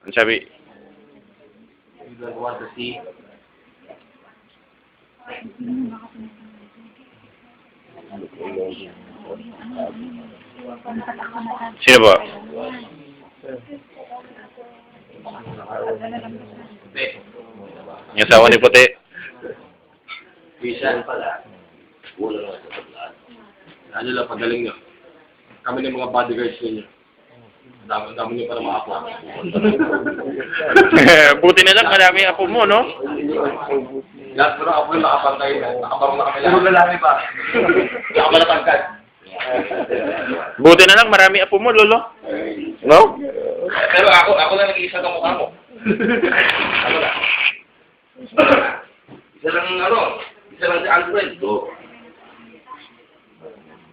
Ang sabi, You don't want to see. sino ba? Hindi. Yung asawa ni Puti. Vision pala. Wala naman sa tablaan. Ano lang, pagaling nyo. Kami ng mga bodyguards ninyo. Dami nyo para makapo. Buti na lang, marami apo mo, no? Lahat pero ako yung nakapantay na. Nakaparong na kami lang. Puro lalaki pa. Hindi ako malapagkat. Buti na lang, marami apo mo, Lolo. No? Pero ako lang nag-iisa ng mukha mo. Ano na? Isa lang si Alfred.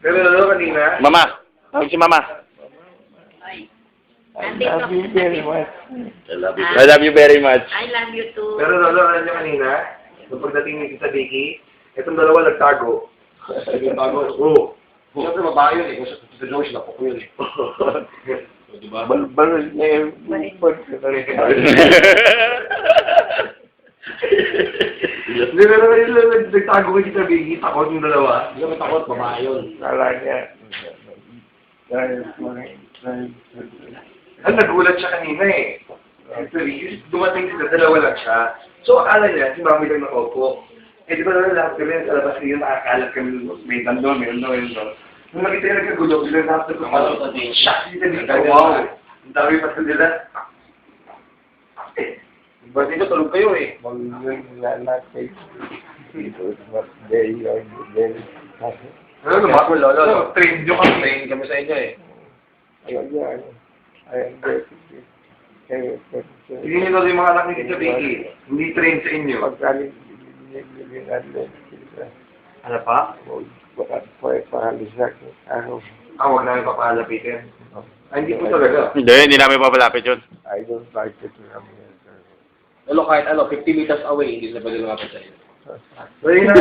Pero lalo kanina. Mama. Tawag si Mama. I love you very much. I love you very much. I love you too. Pero lalo kanina kanina. Nung pagdating ni Tita Vicky, itong dalawa nagtago. Nagtago? Oo. Siyempre babae yun eh. Kung sa Joyce na po ko yun eh. Diba? Balbal niya yung Hindi na naman nagtago kay Tita Vicky. Takot yung dalawa. Hindi kami takot, babae yun. Kala niya. Nagulat siya kanina eh. Actually, dumating sila, dalawa lang siya. So, akala niya, si Mami lang nakaupo. Eh, di ba naman lahat kami sa labas niyo, nakakalat kami, may doon. Nung nakita niya nagkagulo, sila lahat na kumalo. Shock sila dito, wow! Ang dami pa sila. Ba't dito tulog kayo eh? Ano naman ko, Lolo? Train nyo kami. Train kami sa inyo eh. Hindi nyo yung mga anak ni Tita Vicky. Hindi train sa inyo. Ano pa? Huwag namin papahalapitin. Hindi po talaga. Hindi namin papalapit yun. I don't like it. Lolo, kahit 50 meters away, hindi sila pwede lumapit sa inyo. So yun na,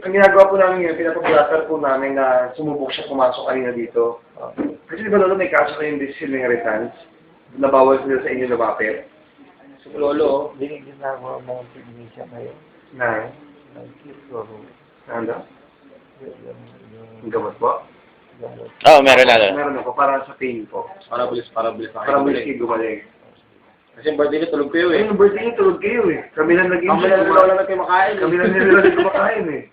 ang ginagawa po namin yun, pinapag-blatter po namin na sumubok siya pumasok kanina dito. Kasi di ba Lolo, may kaso kayong decision inheritance na bawal sila sa inyo lumapit. So Lolo, Binigyan na ako ng mga pignisya ngayon. na, ano? Ang gamot po? Oo, meron na. Meron ako, para sa pain po. Para bilis na kayo gumaling. Kasi yung birthday niyo, tulog kayo eh. Yung birthday niyo, tulog kayo eh. Kami lang nag-inom. Kami lang nila kayo makain. Kami lang nila kumakain eh.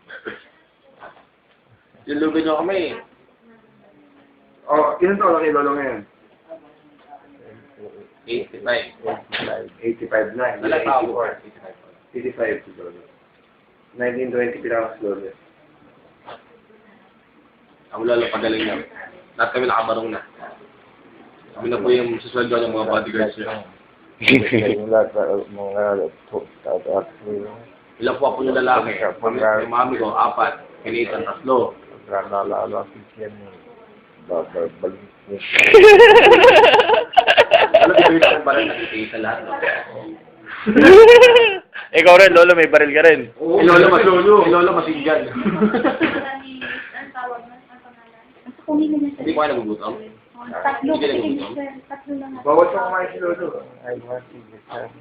Lulugan niyo kami eh. Ilan taon na kayo Lolo ngayon? 85 na. Hindi 84. 85 si Lolo. 1920 pinakas Lolo. Ang Lolo, pagaling na. Lahat kami nakabarong na. Kami na po yung susweldo ng mga bodyguards niyo. Mga Ilang po ako yung lalaki. Yung mami ko, 4. Kinaitan, 3. Alam ko yung baril nakikita lahat. Ikaw rin, Lolo, may baril ka rin. Lolo masigyan. Hindi ko kayo nagugutom. Tatlo lang. Bawal sa kumain si Lolo. I want to get some.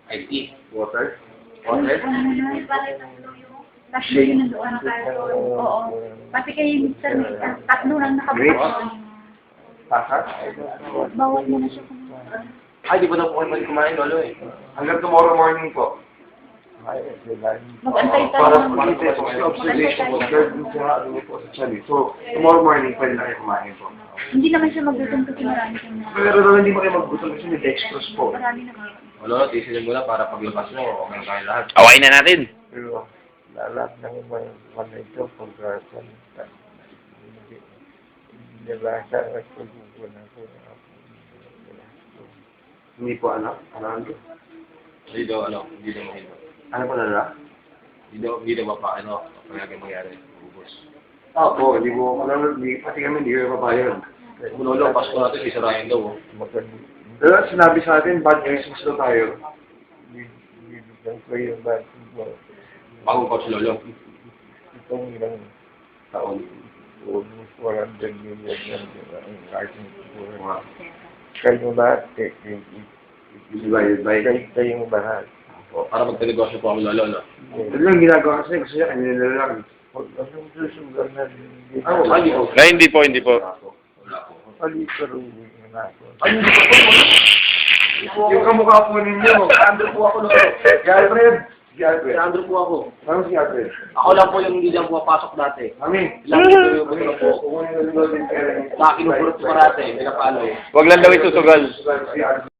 I eat. Water? Tatlo yun nandoon na kayo. Oo. Pati kayo, Mr. Tatlo lang nakabukas. Pasat? Bawal mo na siya kumain. Ay, di ba na po kayo kumain, Lolo eh. Hanggang tomorrow morning po. Mag-antay tayo. Para mag-test observation po. So, tomorrow morning, pwede na kayo kumain po. Hindi naman siya maglutom kasi marami siyang Pero hindi mo kayo maggutom kasi may dextrose po. marami naman. Lolo, tisilin mo na para paglabas mo, okay kayo lahat. Awain na natin. Pero lahat ng mga ito, pagkasan, nilasa at pagkukunan ko. Hindi po ano? Ano? Hindi daw mahilo. Ano po nala? Hindi daw mapa, pagyagin mangyari. Ubus. Po, pati kami hindi kayo mapapayan. Lolo, Pasko natin, sisirahin daw. Pero sinabi sa atin, bad Christmas daw tayo. Bibigyan ko yung basketball. Bago pa si Lolo. Itong ilang taon, almost 100 million yan ang aking siguro. Kayo lahat, Kahit kayong bahal. Para magka-negosyo po kami lolo, no? Ito lang ginagawa kasi gusto niya, kanila lang. Huwag anong susugan na hindi Ah, wala, hindi po. Ay, hindi po, hindi po. Wala po. Paliparo hindi na ako. Yung kamukha po ninyo. Andrew po ako, no? Si Alfred. Si Si Alfred. Andrew po ako. Ano si Alfred? Ako lang po yung hindi lang pumapasok dati. Mami. Lagi ko yung buto po. Kung ano yung din pera niya. Sa akin yung burot ko parate, pinapalo eh. Wag lang daw isusugal. Si Alfred.